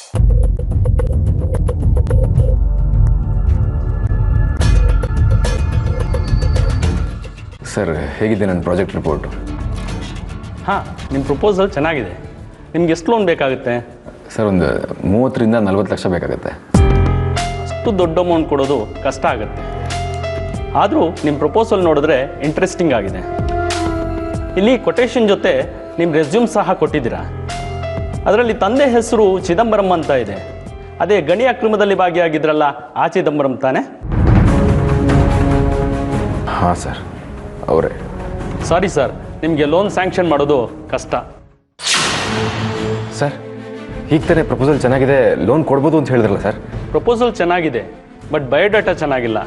Sir, ಹೇಗಿದೆ ನನ್ನ project report? ಹಾಂ, ನಿಮ್ಮ ಪ್ರಪೋಸಲ್ ಚೆನ್ನಾಗಿದೆ. ನಿಮ್ಗೆ ಎಷ್ಟು ಲೋನ್ ಬೇಕಾಗುತ್ತೆ? ಸರ್, ಒಂದು 30ರಿಂದ 40 ಲಕ್ಷ ಬೇಕಾಗುತ್ತೆ. ಅಷ್ಟು ದೊಡ್ಡ ಅಮೌಂಟ್ ಕೊಡೋದು ಕಷ್ಟ ಆಗುತ್ತೆ. ಆದರೂ ನಿಮ್ಮ ಪ್ರಪೋಸಲ್ ನೋಡಿದ್ರೆ ಇಂಟ್ರೆಸ್ಟಿಂಗ್ ಆಗಿದೆ. ಇಲ್ಲಿ ಕೊಟೇಶನ್ ಜೊತೆ ನಿಮ್ಮ ರೆಸ್ಯೂಮ್ ಸಹ ಕೊಟ್ಟಿದ್ದೀರಾ. ಅದರಲ್ಲಿ ತಂದೆ ಹೆಸರು ಚಿದಂಬರಂ ಅಂತ ಇದೆ. ಅದೇ ಗಣಿ ಅಕ್ರಮದಲ್ಲಿ ಭಾಗಿಯಾಗಿದ್ರಲ್ಲ, ಆ ಚಿದಂಬರಂ ತಾನೆ? ಹಾಂ ಸರ್, ಅವರೇ. ಸಾರಿ ಸರ್, ನಿಮಗೆ ಲೋನ್ ಸ್ಯಾಂಕ್ಷನ್ ಮಾಡೋದು ಕಷ್ಟ. ಸರ್, ಈಗ ತಾನೇ ಪ್ರಪೋಸಲ್ ಚೆನ್ನಾಗಿದೆ, ಲೋನ್ ಕೊಡ್ಬೋದು ಅಂತ ಹೇಳಿದ್ರಲ್ಲ ಸರ್? ಪ್ರಪೋಸಲ್ ಚೆನ್ನಾಗಿದೆ, ಬಟ್ ಬಯೋಡಾಟಾ ಚೆನ್ನಾಗಿಲ್ಲ.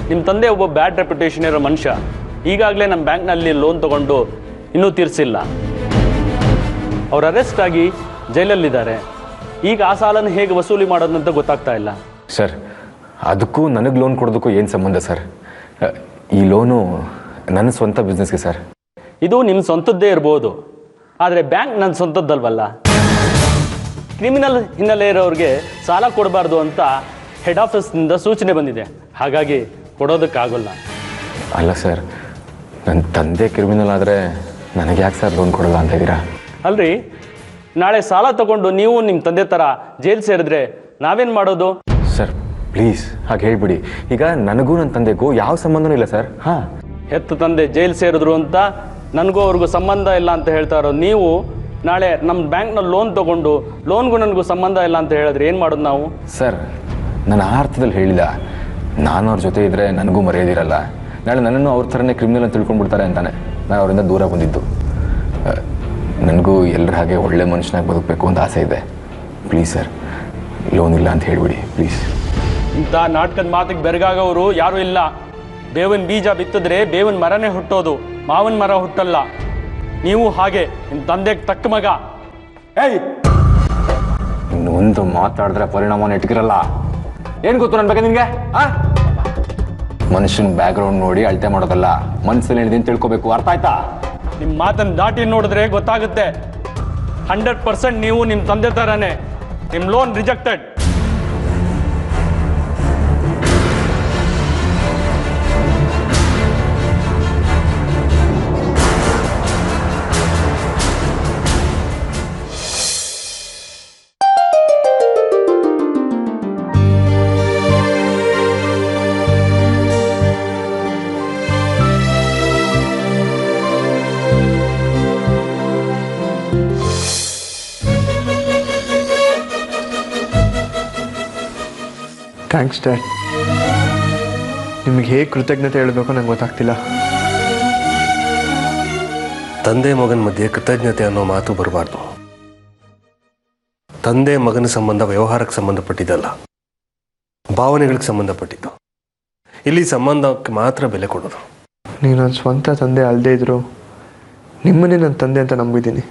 ನಿಮ್ಮ ತಂದೆ ಒಬ್ಬ ಬ್ಯಾಡ್ ರೆಪ್ಯುಟೇಷನ್ ಇರೋ ಮನುಷ್ಯ. ಈಗಾಗಲೇ ನಮ್ಮ ಬ್ಯಾಂಕ್ನಲ್ಲಿ ಲೋನ್ ತೊಗೊಂಡು ಇನ್ನೂ ತೀರಿಸಿಲ್ಲ. ಅವ್ರು ಅರೆಸ್ಟ್ ಆಗಿ ಜೈಲಲ್ಲಿದ್ದಾರೆ. ಈಗ ಆ ಸಾಲನ್ನು ಹೇಗೆ ವಸೂಲಿ ಮಾಡೋದಂತ ಗೊತ್ತಾಗ್ತಾ ಇಲ್ಲ. ಸರ್, ಅದಕ್ಕೂ ನನಗೆ ಲೋನ್ ಕೊಡೋದಕ್ಕೂ ಏನು ಸಂಬಂಧ ಸರ್? ಈ ಲೋನು ನನ್ನ ಸ್ವಂತ ಬಿಸ್ನೆಸ್ಗೆ ಸರ್. ಇದು ನಿಮ್ಮ ಸ್ವಂತದ್ದೇ ಇರ್ಬೋದು, ಆದರೆ ಬ್ಯಾಂಕ್ ನನ್ನ ಸ್ವಂತದ್ದಲ್ವಲ್ಲ. ಕ್ರಿಮಿನಲ್ ಹಿನ್ನೆಲೆ ಇರೋರಿಗೆ ಸಾಲ ಕೊಡಬಾರ್ದು ಅಂತ ಹೆಡ್ ಆಫೀಸ್ನಿಂದ ಸೂಚನೆ ಬಂದಿದೆ. ಹಾಗಾಗಿ ಕೊಡೋದಕ್ಕಾಗಲ್ಲ. ಅಲ್ಲ ಸರ್, ನನ್ನ ತಂದೆ ಕ್ರಿಮಿನಲ್ ಆದರೆ ನನಗೆ ಯಾಕೆ ಸರ್ ಲೋನ್ ಕೊಡಲ್ಲ ಅಂತ ಇದ್ದೀರಾ? ಅಲ್ರಿ, ನಾಳೆ ಸಾಲ ತಗೊಂಡು ನೀವು ನಿಮ್ಮ ತಂದೆ ಥರ ಜೈಲು ಸೇರಿದ್ರೆ ನಾವೇನು ಮಾಡೋದು? ಸರ್ ಪ್ಲೀಸ್ ಹಾಗೆ ಹೇಳ್ಬಿಡಿ. ಈಗ ನನಗೂ ನನ್ನ ತಂದೆಗೂ ಯಾವ ಸಂಬಂಧನೂ ಇಲ್ಲ ಸರ್. ಹಾಂ, ಹೆತ್ತ ತಂದೆ ಜೈಲು ಸೇರಿದ್ರು ಅಂತ ನನಗೂ ಅವ್ರಿಗೂ ಸಂಬಂಧ ಇಲ್ಲ ಅಂತ ಹೇಳ್ತಾ ಇರೋದು ನೀವು. ನಾಳೆ ನಮ್ಮ ಬ್ಯಾಂಕ್ನಲ್ಲಿ ಲೋನ್ ತೊಗೊಂಡು ಲೋನ್ಗೂ ನನಗೂ ಸಂಬಂಧ ಇಲ್ಲ ಅಂತ ಹೇಳಿದ್ರೆ ಏನು ಮಾಡೋದು ನಾವು? ಸರ್, ನಾನು ಆ ಅರ್ಥದಲ್ಲಿ ಹೇಳಿಲ್ಲ. ನಾನು ಅವ್ರ ಜೊತೆ ಇದ್ದರೆ ನನಗೂ ಮರೆಯೋದಿರಲ್ಲ. ನಾಳೆ ನನ್ನನ್ನು ಅವ್ರ ಥರನೇ ಕ್ರಿಮಿನಲ್ ಅಂತ ತಿಳ್ಕೊಂಡ್ಬಿಡ್ತಾರೆ ಅಂತಾನೆ ನಾನು ಅವರಿಂದ ದೂರ ಬಂದಿದ್ದು. ನನಗೂ ಎಲ್ಲರ ಹಾಗೆ ಒಳ್ಳೆ ಮನುಷ್ಯನಾಗಿ ಬದುಕಬೇಕು ಅಂತ ಆಸೆ ಇದೆ. ಪ್ಲೀಸ್ ಸರ್, ಲೋನ್ ಇಲ್ಲ ಅಂತ ಹೇಳಿಬಿಡಿ ಪ್ಲೀಸ್. ಇಂಥ ನಾಟಕದ ಮಾತಿಗೆ ಬೆರಗಾಗೋರು ಯಾರೂ ಇಲ್ಲ. ಬೇವಿನ ಬೀಜ ಬಿತ್ತಿದ್ರೆ ಬೇವಿನ ಮರನೇ ಹುಟ್ಟೋದು, ಮಾವಿನ ಮರ ಹುಟ್ಟಲ್ಲ. ನೀವು ಹಾಗೆ ನಿಮ್ಮ ತಂದೆಗೆ ತಕ್ಕ ಮಗ. ಏಯ್, ಇನ್ನೊಂದು ಮಾತಾಡಿದ್ರೆ ಪರಿಣಾಮನ ಇಟ್ಕಿರಲ್ಲ. ಏನು ಗೊತ್ತು ನನ್ನ ಬಗ್ಗೆ ನಿನಗೆ? ಮನುಷ್ಯನ ಬ್ಯಾಕ್ಗ್ರೌಂಡ್ ನೋಡಿ ಅಳತೆ ಮಾಡೋದಲ್ಲ, ಮನಸ್ಸಲ್ಲಿ ಏನಿದೆ ಅಂತ ತಿಳ್ಕೊಬೇಕು. ಅರ್ಥ ಆಯ್ತಾ? ನಿಮ್ಮ ಮಾತನ್ನು ದಾಟಿ ನೋಡಿದ್ರೆ ಗೊತ್ತಾಗುತ್ತೆ. 100% ನೀವು ನಿಮ್ಮ ತಂದೆ ಥರನೇ. ನಿಮ್ಮ ಲೋನ್ ರಿಜೆಕ್ಟೆಡ್. Thanks dad. ನಿಮಗೆ ಹೇಗೆ ಕೃತಜ್ಞತೆ ಹೇಳಬೇಕು ನಂಗೆ ಗೊತ್ತಾಗ್ತಿಲ್ಲ. ತಂದೆ ಮಗನ ಮಧ್ಯೆ ಕೃತಜ್ಞತೆ ಅನ್ನೋ ಮಾತು ಬರಬಾರ್ದು. ತಂದೆ ಮಗನ ಸಂಬಂಧ ವ್ಯವಹಾರಕ್ಕೆ ಸಂಬಂಧಪಟ್ಟಿದ್ದಲ್ಲ, ಭಾವನೆಗಳಿಗೆ ಸಂಬಂಧಪಟ್ಟಿದ್ದು. ಇಲ್ಲಿ ಸಂಬಂಧಕ್ಕೆ ಮಾತ್ರ ಬೆಲೆ ಕೊಡೋದು. ನೀವು ನನ್ನ ಸ್ವಂತ ತಂದೆ ಅಲ್ಲದೆ ಇದ್ರು ನಿಮ್ಮನ್ನೇ ನನ್ನ ತಂದೆ ಅಂತ ನಂಬಿದ್ದೀನಿ.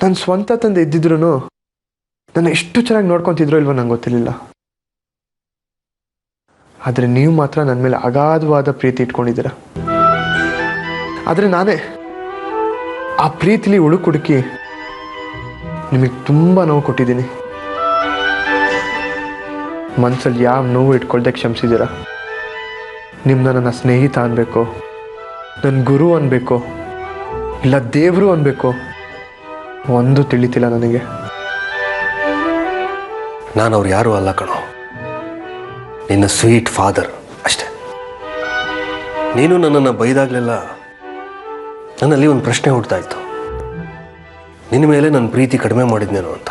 ನನ್ನ ಸ್ವಂತ ತಂದೆ ಇದ್ದಿದ್ರು ನನ್ನ ಎಷ್ಟು ಚೆನ್ನಾಗಿ ನೋಡ್ಕೊತಿದ್ರೋ ಇಲ್ವೋ ನಂಗೆ ಗೊತ್ತಿರಲಿಲ್ಲ. ಆದರೆ ನೀವು ಮಾತ್ರ ನನ್ನ ಮೇಲೆ ಅಗಾಧವಾದ ಪ್ರೀತಿ ಇಟ್ಕೊಂಡಿದ್ದೀರ. ಆದರೆ ನಾನೇ ಆ ಪ್ರೀತಿಲಿ ಹುಡುಕಿ ನಿಮಗೆ ತುಂಬ ನೋವು ಕೊಟ್ಟಿದ್ದೀನಿ. ಮನಸ್ಸಲ್ಲಿ ಯಾವ ನೋವು ಇಟ್ಕೊಳ್ದೆ ಕ್ಷಮಿಸಿದ್ದೀರ. ನಿಮ್ಮನ್ನ ನನ್ನ ಸ್ನೇಹಿತ ಅನ್ಬೇಕು, ನನ್ನ ಗುರು ಅನ್ಬೇಕು, ಇಲ್ಲ ದೇವರು ಅನ್ಬೇಕು, ಒಂದು ತಿಳಿತಿಲ್ಲ ನನಗೆ. ನಾನು ಅವ್ರು ಯಾರೂ ಅಲ್ಲ ಕಣೋ, ನಿನ್ನ ಸ್ವೀಟ್ ಫಾದರ್ ಅಷ್ಟೆ. ನೀನು ನನ್ನನ್ನು ಬೈದಾಗಲೆಲ್ಲ ನನ್ನಲ್ಲಿ ಒಂದು ಪ್ರಶ್ನೆ ಹುಡ್ತಾ ಇತ್ತು, ನಿನ್ನ ಮೇಲೆ ನನ್ನ ಪ್ರೀತಿ ಕಡಿಮೆ ಮಾಡಿದ್ನೇನೋ ಅಂತ.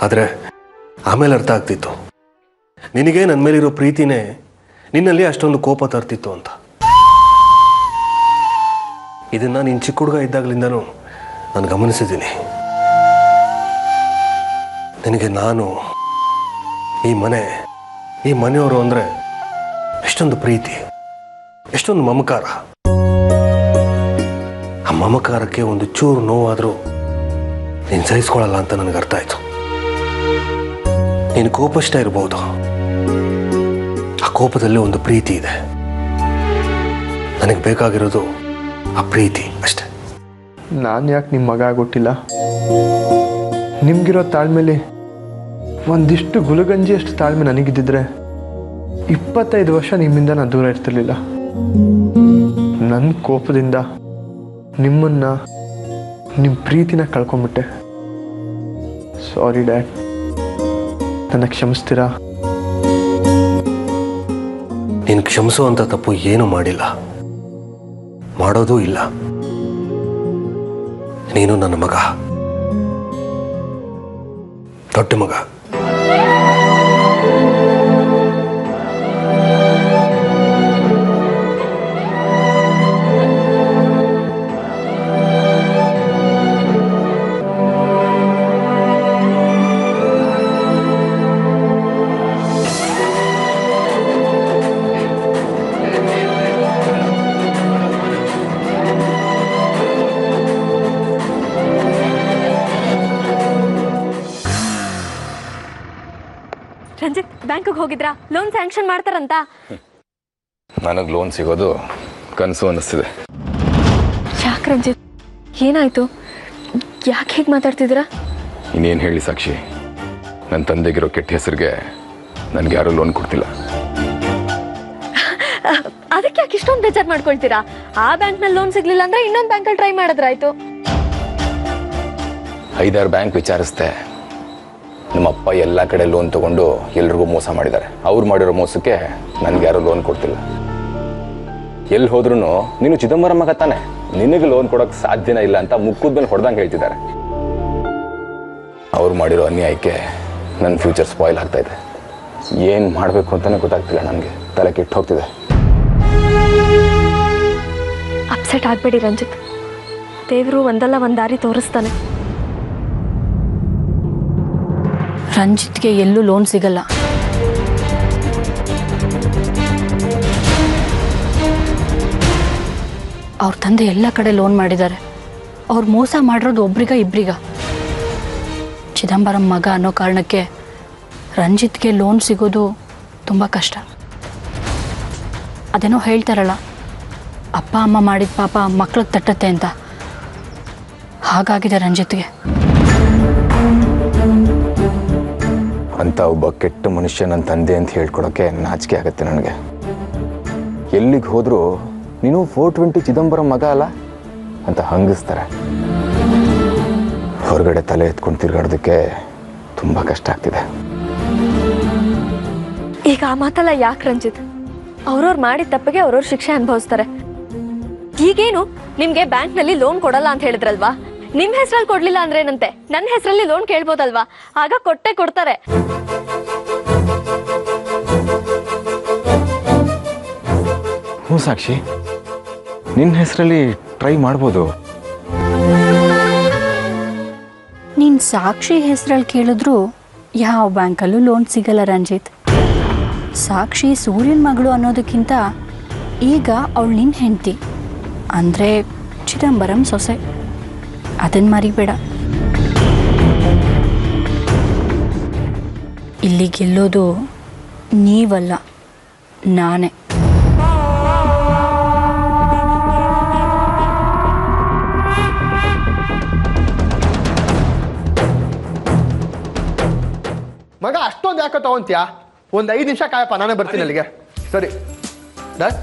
ಆದರೆ ಆಮೇಲೆ ಅರ್ಥ ಆಗ್ತಿತ್ತು, ನಿನಗೆ ನನ್ನ ಮೇಲಿರೋ ಪ್ರೀತಿನೇ ನಿನ್ನಲ್ಲಿ ಅಷ್ಟೊಂದು ಕೋಪ ತರ್ತಿತ್ತು ಅಂತ. ಇದನ್ನು ನೀನು ಚಿಕ್ಕ ಹುಡುಗ ಇದ್ದಾಗಲಿಂದನೂ ನಾನು ಗಮನಿಸಿದ್ದೀನಿ. ನಿನಗೆ ನಾನು, ಈ ಮನೆ, ಈ ಮನೆಯವರು ಅಂದರೆ ಎಷ್ಟೊಂದು ಪ್ರೀತಿ, ಎಷ್ಟೊಂದು ಮಮಕಾರ. ಆ ಮಮಕಾರಕ್ಕೆ ಒಂದು ಚೂರು ನೋವಾದರೂ ನೀನು ಸಹಿಸ್ಕೊಳ್ಳಲ್ಲ ಅಂತ ನನಗೆ ಅರ್ಥ ಆಯಿತು. ನೀನು ಕೋಪಷ್ಟ ಇರಬಹುದು, ಆ ಕೋಪದಲ್ಲಿ ಒಂದು ಪ್ರೀತಿ ಇದೆ. ನನಗೆ ಬೇಕಾಗಿರೋದು ಆ ಪ್ರೀತಿ ಅಷ್ಟೆ. ನಾನು ಯಾಕೆ ನಿಮ್ಮ ಮಗ ಆಗ್ಬಿಟ್ಟಿಲ್ಲ? ನಿಮ್ಗಿರೋ ತಾಳ್ಮೆಲಿ ಒಂದಿಷ್ಟು ಗುಲಗಂಜಿಯಷ್ಟು ತಾಳ್ಮೆ ನನಗಿದ್ದಿದ್ರೆ 25 ವರ್ಷ ನಿಮ್ಮಿಂದ ನಾನು ದೂರ ಇರ್ತಿರ್ಲಿಲ್ಲ. ನನ್ನ ಕೋಪದಿಂದ ನಿಮ್ಮನ್ನ ನಿಮ್ಮ ಪ್ರೀತಿನ ಕಳ್ಕೊಂಬಿಟ್ಟೆ. ಸಾರಿ ಡ್ಯಾಡ್, ನನ್ನ ಕ್ಷಮಿಸ್ತೀರಾ? ನೀನು ಕ್ಷಮಿಸುವಂಥ ತಪ್ಪು ಏನೂ ಮಾಡಿಲ್ಲ, ಮಾಡೋದೂ ಇಲ್ಲ. ನೀನು ನನ್ನ ಮಗ, ದೊಡ್ಡ ಮಗ. ರಂಜಿತ್, ಬ್ಯಾಂಕಿಗೆ ಹೋಗಿದ್ರಾ? ಲೋನ್ ಸ್ಯಾಂಕ್ಷನ್ ಮಾಡ್ತಾರಂತ. ನನಗೆ ಲೋನ್ ಸಿಗೋದು ಕನಸು ಅನ್ನಿಸ್ತಿದೆ. ಯಾಕೆ ರಂಜಿತ್, ಏನಾಯ್ತು? ಯಾಕೆ ಹೇಗೆ ಮಾತಾಡ್ತಿದ್ದೀರಾ? ಇನ್ನೇನು ಹೇಳಿ ಸಾಕ್ಷಿ, ನನ್ನ ತಂದೆಗಿರೋ ಕೆಟ್ಟ ಹೆಸರಿಗೆ ನನಗೆ ಯಾರೂ ಲೋನ್ ಕೊಡ್ತಿಲ್ಲ. ಅದಕ್ಕೆ ಯಾಕೆ ಇಷ್ಟೊಂದು ಬೇಜಾರು ಮಾಡ್ಕೊಳ್ತೀರಾ? ಆ ಬ್ಯಾಂಕ್ನಲ್ಲಿ ಲೋನ್ ಸಿಗ್ಲಿಲ್ಲ ಅಂದ್ರೆ ಇನ್ನೊಂದು ಬ್ಯಾಂಕಲ್ಲಿ ಟ್ರೈ ಮಾಡಿದ್ರಾಯ್ತು. 5-6 ಬ್ಯಾಂಕ್ ವಿಚಾರಿಸ್ದೆ. ನಮ್ಮಪ್ಪ ಎಲ್ಲ ಕಡೆ ಲೋನ್ ತೊಗೊಂಡು ಎಲ್ರಿಗೂ ಮೋಸ ಮಾಡಿದ್ದಾರೆ. ಅವ್ರು ಮಾಡಿರೋ ಮೋಸಕ್ಕೆ ನನಗೆ ಯಾರೂ ಲೋನ್ ಕೊಡ್ತಿಲ್ಲ. ಎಲ್ಲಿ ಹೋದ್ರೂ ನೀನು ಚಿದಂಬರಂ ಮಗ ತಾನೆ, ನಿನಗೆ ಲೋನ್ ಕೊಡೋಕ್ಕೆ ಸಾಧ್ಯನೇ ಇಲ್ಲ ಅಂತ ಮುಕ್ಕದ ಮೇಲೆ ಹೊಡೆದಂಗೆ ಹೇಳ್ತಿದ್ದಾರೆ. ಅವ್ರು ಮಾಡಿರೋ ಅನ್ಯಾಯಕ್ಕೆ ನನ್ನ ಫ್ಯೂಚರ್ ಸ್ಪಾಯ್ಲ್ ಆಗ್ತಾ ಇದೆ. ಏನು ಮಾಡಬೇಕು ಅಂತಲೇ ಗೊತ್ತಾಗ್ತಿಲ್ಲ ನನಗೆ. ತಲೆ ಕೆಟ್ಟು ಹೋಗ್ತಿದೆ. ಅಪ್ಸೆಟ್ ಆಗಬೇಡಿ ರಂಜಿತ್, ದೇವರು ಒಂದಲ್ಲ ಒಂದು ದಾರಿ ತೋರಿಸ್ತಾನೆ. ರಂಜಿತ್ಗೆ ಎಲ್ಲೂ ಲೋನ್ ಸಿಗಲ್ಲ. ಅವ್ರ ತಂದೆ ಎಲ್ಲ ಕಡೆ ಲೋನ್ ಮಾಡಿದ್ದಾರೆ. ಅವ್ರು ಮೋಸ ಮಾಡಿರೋದು ಒಬ್ರಿಗ ಇಬ್ರಿಗ. ಚಿದಂಬರಂ ಮಗ ಅನ್ನೋ ಕಾರಣಕ್ಕೆ ರಂಜಿತ್ಗೆ ಲೋನ್ ಸಿಗೋದು ತುಂಬ ಕಷ್ಟ. ಅದೇನೋ ಹೇಳ್ತಾರಲ್ಲ, ಅಪ್ಪ ಅಮ್ಮ ಮಾಡಿದ ಪಾಪ ಮಕ್ಳಿಗೆ ತಟ್ಟತ್ತೆ ಅಂತ. ಹಾಗಾಗಿದೆ ರಂಜಿತ್ಗೆ. ಅಂತ ಒಬ್ಬ ಕೆಟ್ಟ ಮನುಷ್ಯ ನನ್ನ ತಂದೆ ಅಂತ ಹೇಳ್ಕೊಡೋಕ್ಕೆ ನಾಚಿಕೆ ಆಗುತ್ತೆ ನನಗೆ. ಎಲ್ಲಿಗೆ ಹೋದರೂ ನೀನು 420 ಚಿದಂಬರಂ ಮಗ ಅಲ್ಲ ಅಂತ ಹಂಗಿಸ್ತಾರೆ. ಹೊರಗಡೆ ತಲೆ ಎತ್ಕೊಂಡು ತಿರ್ಗಾಡೋದಕ್ಕೆ ತುಂಬ ಕಷ್ಟ ಆಗ್ತಿದೆ. ಈಗ ಆ ಮಾತೆಲ್ಲ ಯಾಕೆ ರಂಜಿತ್? ಅವ್ರವ್ರು ಮಾಡಿದ ತಪ್ಪಿಗೆ ಅವ್ರವ್ರ ಶಿಕ್ಷೆ ಅನುಭವಿಸ್ತಾರೆ. ಈಗೇನು ನಿಮ್ಗೆ ಬ್ಯಾಂಕ್ನಲ್ಲಿ ಲೋನ್ ಕೊಡಲ್ಲ ಅಂತ ಹೇಳಿದ್ರಲ್ವಾ? ನಿಮ್ಮ ಹೆಸರಲ್ಲಿ ಕೊಡ್ಲಿಲ್ಲ ಅಂದ್ರೆ ಏನಂತೆ? ನನ್ನ ಹೆಸರಲ್ಲಿ ಲೋನ್ ಕೇಳ್ಬೋದಲ್ವಾ? ಆಗ ಕೊಟ್ಟೆ ಕೊಡ್ತಾರೆ. ಹ್ಞೂ ಸಾಕ್ಷಿ, ನಿನ್ನ ಹೆಸರಲ್ಲಿ ಟ್ರೈ ಮಾಡ್ಬೋದು. ನೀನು ಸಾಕ್ಷಿ ಹೆಸರಲ್ಲಿ ಕೇಳಿದ್ರು ಯಾವ ಬ್ಯಾಂಕಲ್ಲೂ ಲೋನ್ ಸಿಗಲ್ಲ ರಂಜಿತ್. ಸಾಕ್ಷಿ ಸೂರ್ಯನ ಮಗಳು ಅನ್ನೋದಕ್ಕಿಂತ ಈಗ ಅವಳು ನಿನ್ನ ಹೆಂಡತಿ, ಅಂದರೆ ಚಿದಂಬರಂ ಸೊಸೆ. ಅದನ್ನು ಮರಿಬೇಡ. ಇಲ್ಲಿ ಗೆಲ್ಲೋದು ನೀವಲ್ಲ, ನಾನೇ. ಮಗ ಅಷ್ಟೊಂದು ಯಾಕೆ ತಗೊಂತೀಯಾ? ಒಂದು 5 ನಿಮಿಷ ಕಾಯಪ್ಪ, ನಾನೇ ಬರ್ತೀನಿ ಅಲ್ಲಿಗೆ. ಸರಿ ಡನ್.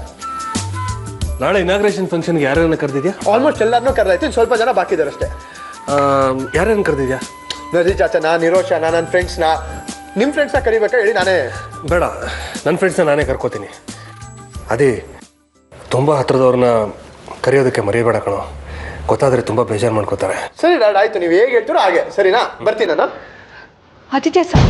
ನಾಳೆ ಇನಾಗ್ರೇಷನ್ ಫಂಕ್ಷನ್ಗೆ ಯಾರನ್ನ ಕರೆದಿದ್ಯಾ? ಆಲ್ಮೋಸ್ಟ್ ಎಲ್ಲರನ್ನೂ ಕರೆದಾಯ್ತು, ಸ್ವಲ್ಪ ಜನ ಬಾಕಿ ಇದ್ದಾರೆ ಅಷ್ಟೇ. ಯಾರನ್ನ ಕರೆದಿದ್ಯಾ? ನಜೀರ್ ಚಾಚನ, ನಿರೋಶನ, ನನ್ನ ಫ್ರೆಂಡ್ಸ್ನ. ನಿಮ್ಮ ಫ್ರೆಂಡ್ಸ್ನ ಕರಿಬೇಕಾ ಹೇಳಿ? ನಾನೇ ಬೇಡ, ನನ್ನ ಫ್ರೆಂಡ್ಸ್ನ ನಾನೇ ಕರ್ಕೋತೀನಿ. ಅದೇ ತುಂಬ ಹತ್ರದವ್ರನ್ನ ಕರೆಯೋದಕ್ಕೆ ಮರಿಬೇಡ ಕಣೋ. ಗೊತ್ತಾದರೆ ತುಂಬ ಬೇಜಾರು ಮಾಡ್ಕೋತಾರೆ. ಸರಿ ಡಾಡ್, ಆಯ್ತು, ನೀವು ಹೇಗೆ ಹೇಳ್ತೀರೋ ಹಾಗೆ. ಸರಿನಾ? ಬರ್ತೀನಿ ನಾನು. ಆದಿತ್ಯ ಸರ್,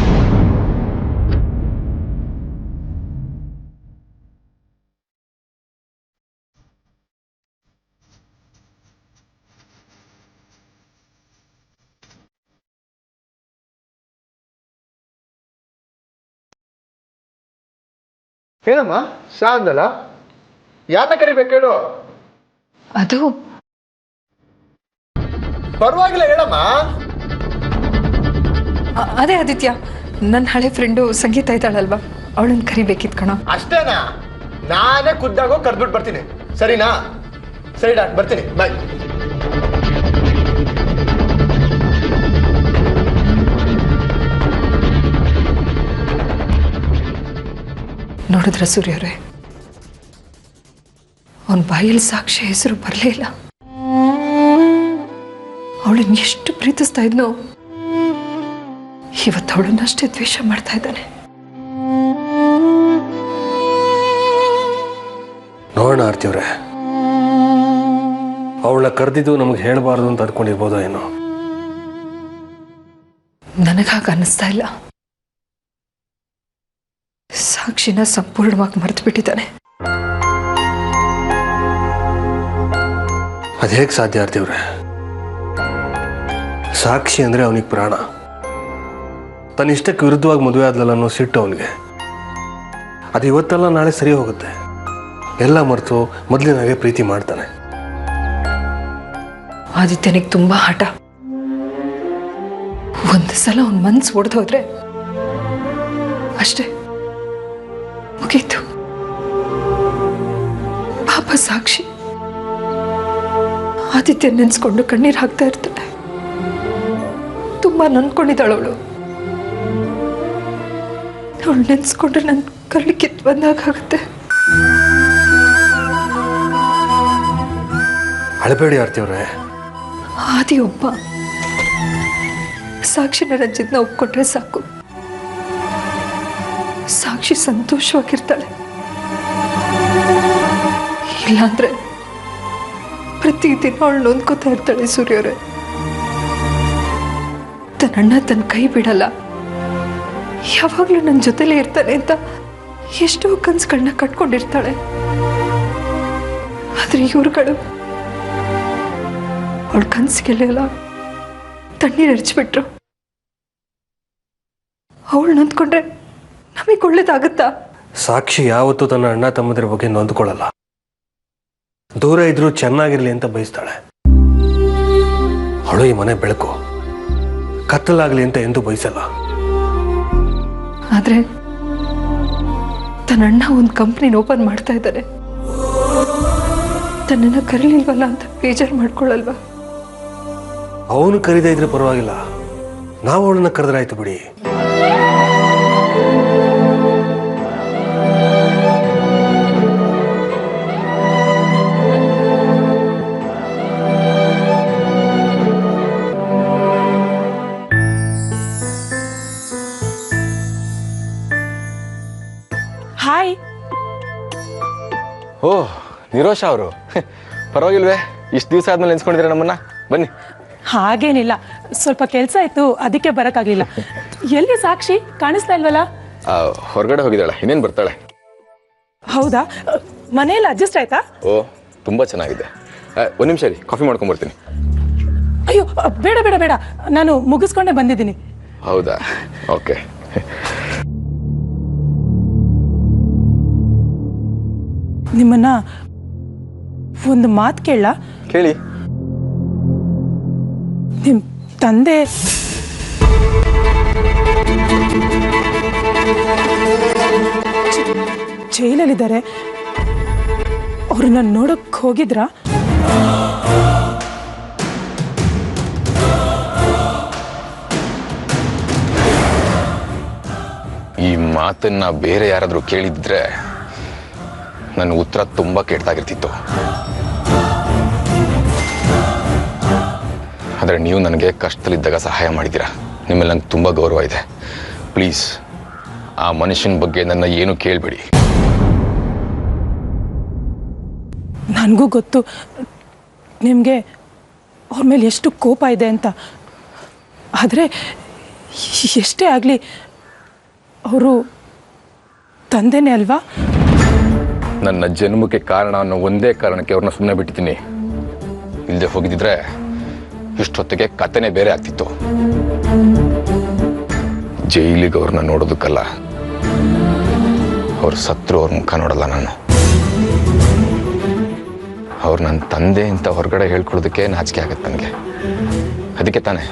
ಏನಮ್ಮ ಸಾ ಅಂದಲ್ಲ? ಯಾರನ್ನ ಕರಿಬೇಕು ಹೇಳು? ಅದು ಪರವಾಗಿಲ್ಲ ಹೇಳಮ್ಮ. ಅದೇ ಆದಿತ್ಯ, ನನ್ನ ಹಳೆ ಫ್ರೆಂಡು ಸಂಗೀತ ಇದ್ದಾಳಲ್ವಾ, ಅವಳನ್ನ ಕರಿಬೇಕಿತ್ತು ಕಣ. ಅಷ್ಟೇನಾ? ನಾನೇ ಖುದ್ದಾಗೋ ಕರೆದ್ಬಿಟ್ಟು ಬರ್ತೀನಿ. ಸರಿನಾ? ಸರಿ ಡಾಕ್ಟರ್, ಬರ್ತೀನಿ. ಬಾಯ್. ನೋಡಿದ್ರ ಸೂರ್ಯರೇ, ಅವನ ಬಾಯಲ್ಲಿ ಸಾಕ್ಷಿ ಹೆಸರು ಬರಲೇ ಇಲ್ಲ. ಅವಳನ್ನ ಎಷ್ಟು ಪ್ರೀತಿಸ್ತಾ ಇದ್ನೋ ಇವತ್ತು ಅವಳನ್ನಷ್ಟೇ ದ್ವೇಷ ಮಾಡ್ತಾ ಇದ್ದಾನೆ. ನೋಡೋಣ ಆರ್ತಿಯವ್ರೆ, ಅವಳ ಕರೆದಿದ್ದು ನಮಗೆ ಹೇಳಬಾರ್ದು ಅಂತ ಅನ್ಕೊಂಡಿರ್ಬೋದೋ ಏನೋ. ನನಗಾಗ ಅನ್ನಿಸ್ತಾ ಇಲ್ಲ. ಸಾಕ್ಷಿನ ಸಂಪೂರ್ಣವಾಗಿ ಮರೆತು ಬಿಟ್ಟಿದ್ದಾನೆ. ಅದು ಹೇಗೆ ಸಾಧ್ಯ ಆರ್ತಿಯವ್ರೆ? ಸಾಕ್ಷಿ ಅಂದ್ರೆ ಅವನಿಗೆ ಪ್ರಾಣ. ತನ್ನ ಇಷ್ಟಕ್ಕೆ ವಿರುದ್ಧವಾಗಿ ಮದುವೆ ಆದ್ಲಲ್ಲ ಅನ್ನೋ ಸಿಟ್ಟು ಅವನಿಗೆ. ಅದು ಇವತ್ತೆಲ್ಲ ನಾಳೆ ಸರಿ ಹೋಗುತ್ತೆ. ಎಲ್ಲ ಮರೆತು ಮೊದಲಿನಾಗೆ ಪ್ರೀತಿ ಮಾಡ್ತಾನೆ. ಆದಿತ್ಯನಿಗೆ ತುಂಬಾ ಹಠ. ಒಂದು ಸಲ ಅವನ ಮನ್ಸು ಒಡೆದು ಹೋದ್ರೆ ಅಷ್ಟೇ, ಮುಗೀತು. ಪಾಪ ಸಾಕ್ಷಿ ಆದಿತ್ಯ ನೆನ್ಸ್ಕೊಂಡು ಕಣ್ಣೀರು ಹಾಕ್ತಾ ಇರ್ತಾಳೆ. ತುಂಬಾ ನನ್ಕೊಂಡಿದ್ದಾಳವಳು. ಅವಳು ನೆನ್ಸ್ಕೊಂಡ್ರೆ ನನ್ ಕರ್ಲಿ ಕಿತ್ತು ಬಂದಾಗುತ್ತೆ. ಅಳಬೇಡಿ ಆರ್ತಿಯವ್ರೆ. ಆದಿ ಒಬ್ಬ. ಸಾಕ್ಷಿನ ರಂಜಿತ್ನ ಒಪ್ಕೊಂಡ್ರೆ ಸಾಕು. ಸಾಕ್ಷಿ ಸಂತೋಷವಾಗಿರ್ತಾಳೆ. ಇಲ್ಲಾಂದ್ರೆ ಪ್ರತಿದಿನ ಅವಳು ನೊಂದ್ಕೋತಾ ಇರ್ತಾಳೆ ಸೂರ್ಯರೇ. ತನ್ನಣ್ಣ ತನ್ನ ಕೈ ಬಿಡಲ್ಲ, ಯಾವಾಗ್ಲೂ ನನ್ನ ಜೊತೆಲೇ ಇರ್ತಾನೆ ಅಂತ ಎಷ್ಟೋ ಕನ್ಸುಗಳನ್ನ ಕಟ್ಕೊಂಡಿರ್ತಾಳೆ. ಆದ್ರೆ ಇವ್ರುಗಳು ಅವಳ ಕನ್ಸಿಗೆಲ್ಲ ತಣ್ಣೀರು ಹರಿಚ್ಬಿಟ್ರು. ಅವಳು ನೊಂದ್ಕೊಂಡ್ರೆ ನಮಗೆ ಒಳ್ಳೇದಾಗುತ್ತಾ? ಸಾಕ್ಷಿ ಯಾವತ್ತೂ ತನ್ನ ಅಣ್ಣ ತಮ್ಮದ್ರ ಬಗ್ಗೆ ನೊಂದ್ಕೊಳ್ಳಲ್ಲ. ದೂರ ಇದ್ರೂ ಚೆನ್ನಾಗಿರ್ಲಿ ಅಂತ ಬಯಸ್ತಾಳೆ. ಅವಳು ಈ ಮನೆ ಬೆಳಕು, ಕತ್ತಲಾಗ್ಲಿ ಅಂತ ಎಂದೂ ಬಯಸಲ್ಲ. ಆದ್ರೆ ತನ್ನಣ್ಣ ಒಂದು ಕಂಪ್ನಿನ ಓಪನ್ ಮಾಡ್ತಾ ಇದ್ದಾನೆ. ತನ್ನನ್ನ ಕರೀಲಿಲ್ವಲ್ಲ ಅಂತ ಬೇಜಾರು ಮಾಡ್ಕೊಳ್ಳಲ್ವಾ? ಅವನು ಕರೀದೇ ಇದ್ರೆ ಪರವಾಗಿಲ್ಲ, ನಾವು ಅವಳನ್ನ ಕರೆದ್ರಾಯ್ತು ಬಿಡಿ. ಹಾಯ್. ಓ ನಿರೋಷ ಅವರು, ಪರವಾಗಿಲ್ವೇ? ಇಷ್ಟು ದಿವಸ ಆದ್ಮೇಲೆ ನೆನ್ಸ್ಕೊಂಡಿದ್ದೀರಾ ನಮ್ಮನ್ನ? ಬನ್ನಿ. ಹಾಗೇನಿಲ್ಲ, ಸ್ವಲ್ಪ ಕೆಲಸ ಇತ್ತು, ಅದಕ್ಕೆ ಬರೋಕ್ಕಾಗಲಿಲ್ಲ. ಎಲ್ಲಿ ಸಾಕ್ಷಿ ಕಾಣಿಸ್ತಾ ಇಲ್ವಲ್ಲ? ಹೊರಗಡೆ ಹೋಗಿದ್ದಾಳೆ, ಇನ್ನೇನು ಬರ್ತಾಳೆ. ಹೌದಾ? ಮನೆಯಲ್ಲಿ ಅಡ್ಜಸ್ಟ್ ಆಯ್ತಾ? ಓ ತುಂಬ ಚೆನ್ನಾಗಿದೆ. ಒಂದು ನಿಮಿಷ ರೀ, ಕಾಫಿ ಮಾಡ್ಕೊಂಬರ್ತೀನಿ. ಅಯ್ಯೋ ಬೇಡ ಬೇಡ ಬೇಡ, ನಾನು ಮುಗಿಸ್ಕೊಂಡೇ ಬಂದಿದ್ದೀನಿ. ಹೌದಾ? ಓಕೆ. ನಿಮ್ಮನ್ನ ಒಂದು ಮಾತು ಕೇಳ? ಕೇಳಿ. ನಿಮ್ಮ ತಂದೆ ಜೈಲಲ್ಲಿದ್ದಾರೆ, ಅವ್ರನ್ನ ನೋಡಕ್ ಹೋಗಿದ್ರಾ? ಈ ಮಾತನ್ನ ಬೇರೆ ಯಾರಾದರೂ ಕೇಳಿದ್ರೆ ನನ್ನ ಉತ್ತರ ತುಂಬ ಕೆಟ್ಟದಾಗಿರ್ತಿತ್ತು. ಆದರೆ ನೀವು ನನಗೆ ಕಷ್ಟದಲ್ಲಿದ್ದಾಗ ಸಹಾಯ ಮಾಡಿದ್ದೀರಾ. ನಿಮ್ಮಲ್ಲಿ ನಂಗೆ ತುಂಬ ಗೌರವ ಇದೆ. ಪ್ಲೀಸ್ ಆ ಮನುಷ್ಯನ ಬಗ್ಗೆ ನನ್ನ ಏನು ಕೇಳಬೇಡಿ. ನನಗೂ ಗೊತ್ತು ನಿಮಗೆ ಅವ್ರ ಮೇಲೆ ಎಷ್ಟು ಕೋಪ ಇದೆ ಅಂತ. ಆದರೆ ಎಷ್ಟೇ ಆಗಲಿ ಅವರು ತಂದೆನೇ ಅಲ್ವಾ? ನನ್ನ ಜನ್ಮಕ್ಕೆ ಕಾರಣ ಅನ್ನೋ ಒಂದೇ ಕಾರಣಕ್ಕೆ ಅವ್ರನ್ನ ಸುಮ್ಮನೆ ಬಿಟ್ಟಿದ್ದೀನಿ. ಇಲ್ಲದೆ ಹೋಗಿದ್ದಿದ್ರೆ ಇಷ್ಟೊತ್ತಿಗೆ ಕಥೆನೇ ಬೇರೆ ಆಗ್ತಿತ್ತು. ಜೈಲಿಗೆ ಅವ್ರನ್ನ ನೋಡೋದಕ್ಕಲ್ಲ, ಅವ್ರು ಸತ್ರು ಅವ್ರ ಮುಖ ನೋಡಲ್ಲ ನಾನು. ಅವ್ರು ನನ್ನ ತಂದೆ ಅಂತ ಹೊರಗಡೆ ಹೇಳ್ಕೊಳ್ಳೋದಕ್ಕೆ ನಾಚಿಕೆ ಆಗತ್ತೆ ನನಗೆ. ಅದಕ್ಕೆ ತಾನೇ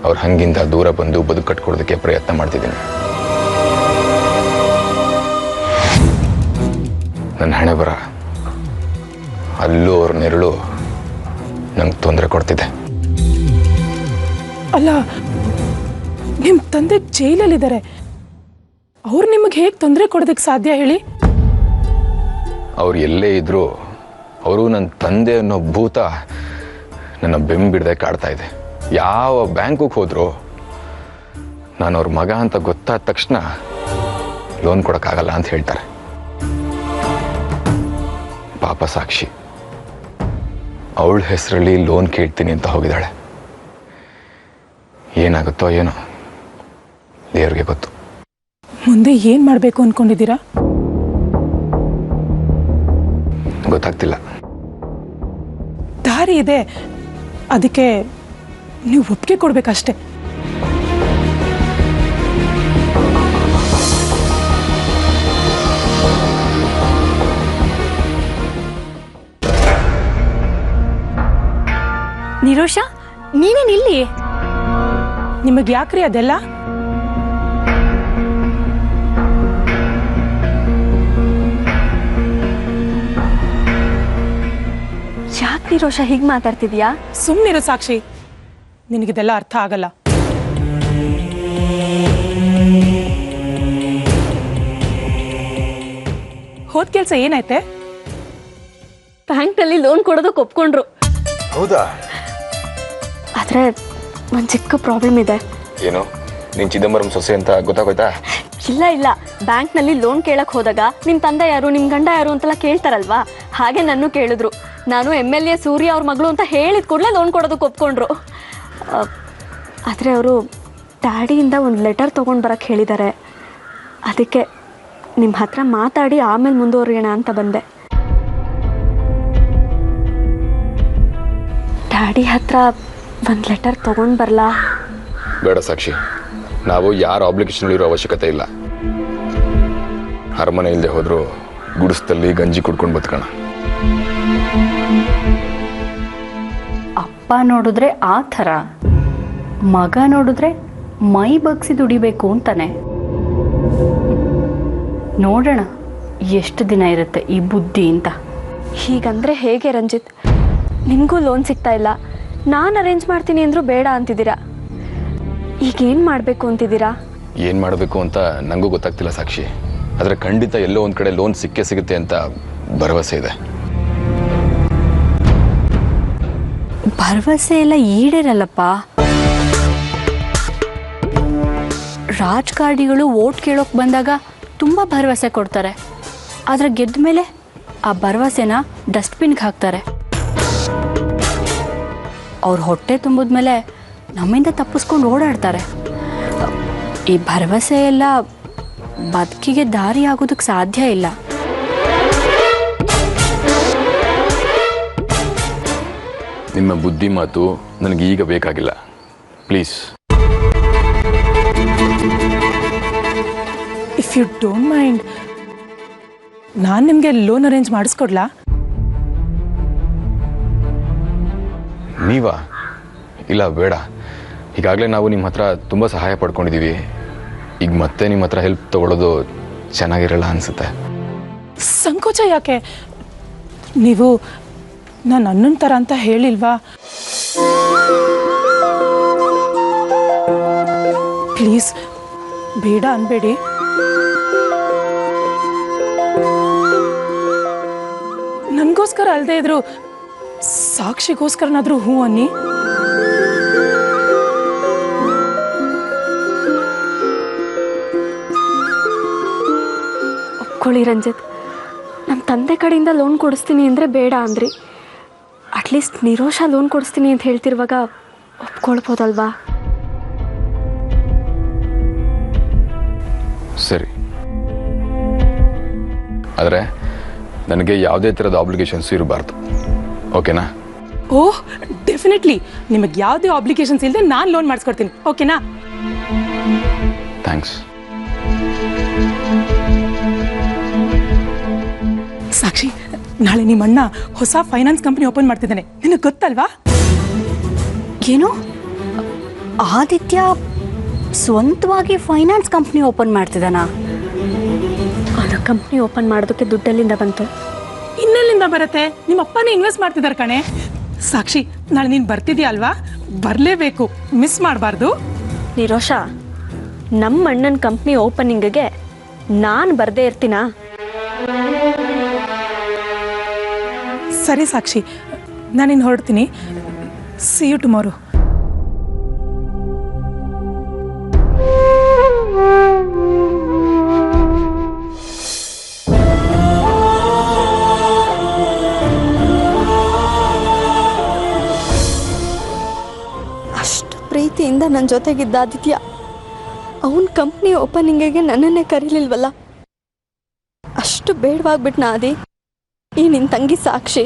ಅವ್ರು ಹಂಗಿಂದ ದೂರ ಬಂದು ಬದುಕು ಕಟ್ಕೊಡೋದಕ್ಕೆ ಪ್ರಯತ್ನ ಮಾಡ್ತಿದ್ದೀನಿ. ನನ್ನ ಹಣೆ ಬರ ಅಲ್ಲೂ ಅವ್ರ ನೆರಳು ನಂಗೆ ತೊಂದರೆ ಕೊಡ್ತಿದೆ. ಅಲ್ಲ, ನಿಮ್ಮ ತಂದೆ ಜೈಲಲ್ಲಿದ್ದಾರೆ, ಅವ್ರು ನಿಮಗೆ ಹೇಗೆ ತೊಂದರೆ ಕೊಡೋದಕ್ಕೆ ಸಾಧ್ಯ ಹೇಳಿ? ಅವ್ರು ಎಲ್ಲೇ ಇದ್ದರೂ ಅವರು ನನ್ನ ತಂದೆ ಅನ್ನೋ ಭೂತ ನನ್ನ ಬೆಂಬಿಡದೆ ಕಾಡ್ತಾ ಇದೆ. ಯಾವ ಬ್ಯಾಂಕಿಗೆ ಹೋದ್ರು ನಾನು ಅವ್ರ ಮಗ ಅಂತ ಗೊತ್ತಾದ ತಕ್ಷಣ ಲೋನ್ ಕೊಡೋಕ್ಕಾಗಲ್ಲ ಅಂತ ಹೇಳ್ತಾರೆ. ಪಾಪ ಸಾಕ್ಷಿ ಅವಳ ಹೆಸರಲ್ಲಿ ಲೋನ್ ಕೇಳ್ತೀನಿ ಅಂತ ಹೋಗಿದ್ದಾಳೆ. ಏನಾಗುತ್ತೋ ಏನೋ ದೇವ್ರಿಗೆ ಗೊತ್ತು. ಮುಂದೆ ಏನು ಮಾಡಬೇಕು ಅಂದ್ಕೊಂಡಿದ್ದೀರಾ? ಗೊತ್ತಾಗ್ತಿಲ್ಲ. ದಾರಿ ಇದೆ, ಅದಕ್ಕೆ ನೀವು ಒಪ್ಪಿಗೆ ಕೊಡ್ಬೇಕಷ್ಟೆ. ನಿರೋಷ, ನೀನೇನಿಲ್ಲಿ? ನಿಮಗೆ ಯಾಕ್ರಿ ಅದೆಲ್ಲ? ಯಾಕೆ ನಿರೋಷ ಹೀಗೆ ಮಾತಾಡ್ತಿದ್ಯಾ? ಸುಮ್ಮನಿರು ಸಾಕ್ಷಿ, ನಿನಗಿದೆಲ್ಲ ಅರ್ಥ ಆಗಲ್ಲ. ಹೋದ್ ಕೆಲ್ಸ ಏನಾಯ್ತೆ? ಬ್ಯಾಂಕ್ನಲ್ಲಿ ಲೋನ್ ಕೊಡೋದಕ್ಕೆ ಒಪ್ಕೊಂಡ್ರು. ಹೌದಾ? ಆದ್ರೆ ಒಂದು ಚಿಕ್ಕ ಪ್ರಾಬ್ಲಮ್ ಇದೆ. ಏನು? ನೀನು ಚಿದಂಬರಂ ಸೊಸೆ ಅಂತ ಗೊತ್ತಾಗೋಯ್ತಾ? ಇಲ್ಲ, ಬ್ಯಾಂಕ್ನಲ್ಲಿ ಲೋನ್ ಕೇಳಕ್ ಹೋದಾಗ ನಿಮ್ಮ ತಂದೆ ಯಾರು, ನಿಮ್ಮ ಗಂಡ ಯಾರು ಅಂತೆಲ್ಲ ಕೇಳ್ತಾರಲ್ವಾ, ಹಾಗೆ ನನ್ನ ಕೇಳಿದ್ರು. ನಾನು MLA ಸೂರ್ಯ ಅವ್ರ ಮಗಳು ಅಂತ ಹೇಳಿದ ಕೂಡಲೇ ಲೋನ್ ಕೊಡೋದಕ್ಕೆ ಒಪ್ಕೊಂಡ್ರು. ಆದರೆ ಅವರು ಡ್ಯಾಡಿಯಿಂದ ಒಂದು ಲೆಟರ್ ತೊಗೊಂಡು ಬರೋಕ್ಕೆ ಹೇಳಿದ್ದಾರೆ. ಅದಕ್ಕೆ ನಿಮ್ಮ ಹತ್ರ ಮಾತಾಡಿ ಆಮೇಲೆ ಮುಂದುವರಿಯೋಣ ಅಂತ ಬಂದೆ. ಡ್ಯಾಡಿ ಹತ್ರ ಒಂದು ಲೆಟರ್ ತೊಗೊಂಡು ಬರಲಾ? ಬೇಡ ಸಾಕ್ಷಿ, ನಾವು ಯಾರ ಆಬ್ಲಿಗೇಷನ್ ಇರೋ ಅವಶ್ಯಕತೆ ಇಲ್ಲ. ಅರಮನೆ ಇಲ್ಲದೆ ಹೋದ್ರು ಗುಡಿಸ್ದಲ್ಲಿ ಗಂಜಿ ಕುಡ್ಕೊಂಡು ಬದುಕೋಣ. ಅಪ್ಪ ನೋಡಿದ್ರೆ ಆ ಥರ, ಮಗ ನೋಡಿದ್ರೆ ಮೈ ಬಗ್ಸಿ ದುಡಿಬೇಕು ಅಂತಾನೆ. ನೋಡೋಣ ಎಷ್ಟು ದಿನ ಇರುತ್ತೆ ಈ ಬುದ್ಧಿ ಅಂತ. ಹೀಗಂದ್ರೆ ಹೇಗೆ ರಂಜಿತ್? ನಿಮಗೂ ಲೋನ್ ಸಿಗ್ತಾ ಇಲ್ಲ, ನಾನು ಅರೇಂಜ್ ಮಾಡ್ತೀನಿ ಅಂದರೂ ಬೇಡ ಅಂತಿದ್ದೀರಾ. ಈಗೇನು ಮಾಡಬೇಕು ಅಂತಿದ್ದೀರಾ? ಏನು ಮಾಡಬೇಕು ಅಂತ ನನಗೂ ಗೊತ್ತಾಗ್ತಿಲ್ಲ ಸಾಕ್ಷಿ. ಆದರೆ ಖಂಡಿತ ಎಲ್ಲೋ ಒಂದು ಕಡೆ ಲೋನ್ ಸಿಕ್ಕೇ ಸಿಗುತ್ತೆ ಅಂತ ಭರವಸೆ ಇದೆ. ಭರವಸೆ ಎಲ್ಲ ಈಡೇರಲ್ಲಪ್ಪ. ರಾಜಕಾರಣಿಗಳು ವೋಟ್ ಕೇಳೋಕೆ ಬಂದಾಗ ತುಂಬ ಭರವಸೆ ಕೊಡ್ತಾರೆ, ಆದರೆ ಗೆದ್ದ ಮೇಲೆ ಆ ಭರವಸೆನ ಡಸ್ಟ್ಬಿನ್ಗೆ ಹಾಕ್ತಾರೆ. ಅವ್ರ ಹೊಟ್ಟೆ ತುಂಬಿದ್ಮೇಲೆ ನಮ್ಮಿಂದ ತಪ್ಪಿಸ್ಕೊಂಡು ಓಡಾಡ್ತಾರೆ. ಈ ಭರವಸೆ ಎಲ್ಲ ಬದುಕಿಗೆ ದಾರಿ ಆಗೋದಕ್ಕೆ ಸಾಧ್ಯ ಇಲ್ಲ. ನಿಮ್ಮ ಬುದ್ಧಿ ಮಾತು ನನಗೆ ಈಗ ಬೇಕಾಗಿಲ್ಲ, please. If you don't mind, ನಾನು ನಿಮಗೆ ಲೋನ್ ಅರೇಂಜ್ ಮಾಡಿಸ್ಕೊಡ್ಲಾ? ನೀವಾ? ಇಲ್ಲ, ಬೇಡ. ಈಗಾಗಲೇ ನಾವು ನಿಮ್ಮ ಹತ್ರ ತುಂಬ ಸಹಾಯ ಪಡ್ಕೊಂಡಿದ್ದೀವಿ. ಈಗ ಮತ್ತೆ ನಿಮ್ಮ ಹತ್ರ ಹೆಲ್ಪ್ ತಗೊಳ್ಳೋದು ಚೆನ್ನಾಗಿರಲ್ಲ ಅನಿಸುತ್ತೆ. ಸಂಕೋಚ ಯಾಕೆ? ನೀವು ನಾನು ಅಣ್ಣನ ಥರ ಅಂತ ಹೇಳಿಲ್ವಾ? ಪ್ಲೀಸ್ ಬೇಡ ಅನ್ಬೇಡಿ. ನನಗೋಸ್ಕರ ಅಲ್ಲದೆ ಇದ್ರು ಸಾಕ್ಷಿಗೋಸ್ಕರನಾದ್ರೂ ಹ್ಞೂ ಅನ್ನಿ. ಒಪ್ಕೊಳ್ಳಿ ರಂಜಿತ್, ನಮ್ಮ ತಂದೆ ಕಡೆಯಿಂದ ಲೋನ್ ಕೊಡಿಸ್ತೀನಿ ಅಂದರೆ ಬೇಡ ಅಂದ್ರಿ. ಅಟ್ಲೀಸ್ಟ್ ನಿರೋಷ ಲೋನ್ ಕೊಡಿಸ್ತೀನಿ ಅಂತ ಹೇಳ್ತಿರುವಾಗ ಒಪ್ಕೊಳ್ಬೋದಲ್ವಾ? ಸರಿ, ಆದರೆ ನನಗೆ ಯಾವುದೇ ಥರದ ಆಬ್ಲಿಗೇಷನ್ಸ್ ಇರಬಾರ್ದು, ಓಕೆನಾ? ಓಹ್ ಡೆಫಿನೆಟ್ಲಿ, ನಿಮಗೆ ಯಾವುದೇ ಆಬ್ಲಿಗೇಷನ್ಸ್ ಇಲ್ಲದೆ ನಾನು ಲೋನ್ ಮಾಡಿಸ್ಕೊಡ್ತೀನಿ, ಓಕೆನಾ? ಥ್ಯಾಂಕ್ಸ್. ಸಾಕ್ಷಿ, ನಾಳೆ ನಿಮ್ಮ ಅಣ್ಣ ಹೊಸ ಫೈನಾನ್ಸ್ ಕಂಪನಿ ಓಪನ್ ಮಾಡ್ತಿದ್ದಾನೆ, ನಿನಗೆ ಗೊತ್ತಲ್ವಾ? ಏನು, ಆದಿತ್ಯ ಸ್ವಂತವಾಗಿ ಫೈನಾನ್ಸ್ ಕಂಪ್ನಿ ಓಪನ್ ಮಾಡ್ತಿದ್ದಾನಾ? ಅವನ ಕಂಪ್ನಿ ಓಪನ್ ಮಾಡೋದಕ್ಕೆ ದುಡ್ಡೆಲ್ಲಿಂದ ಬಂತು? ಇನ್ನೆಲ್ಲಿಂದ ಬರುತ್ತೆ? ನಿಮ್ಮ ಅಪ್ಪನೇ ಇನ್ವೆಸ್ಟ್ ಮಾಡ್ತಿದ್ದಾರೆ ಕಣೆ. ಸಾಕ್ಷಿ, ನಾಳೆ ನೀನು ಬರ್ತಿದ್ಯಾ ಅಲ್ವಾ? ಬರಲೇಬೇಕು, ಮಿಸ್ ಮಾಡಬಾರ್ದು. ನಿರೋಷ, ನಮ್ಮ ಅಣ್ಣನ ಕಂಪ್ನಿ ಓಪನಿಂಗ್ಗೆ ನಾನು ಬರ್ದೇ ಇರ್ತೀನಾ? ಸರಿ ಸಾಕ್ಷಿ, ನಾನಿನ್ನು ಹೊರಡ್ತೀನಿ. See you tomorrow. ಅಷ್ಟು ಪ್ರೀತಿಯಿಂದ ನನ್ನ ಜೊತೆಗಿದ್ದ ಆದಿತ್ಯ ಅವನ ಕಂಪ್ನಿ ಓಪನಿಂಗಿಗೆ ನನ್ನನ್ನೇ ಕರೀಲಿಲ್ವಲ್ಲ. ಅಷ್ಟು ಬೇಡವಾಗ್ಬಿಟ್ನಾ ಆದಿ ಈ ನಿನ್ನ ತಂಗಿ ಸಾಕ್ಷಿ.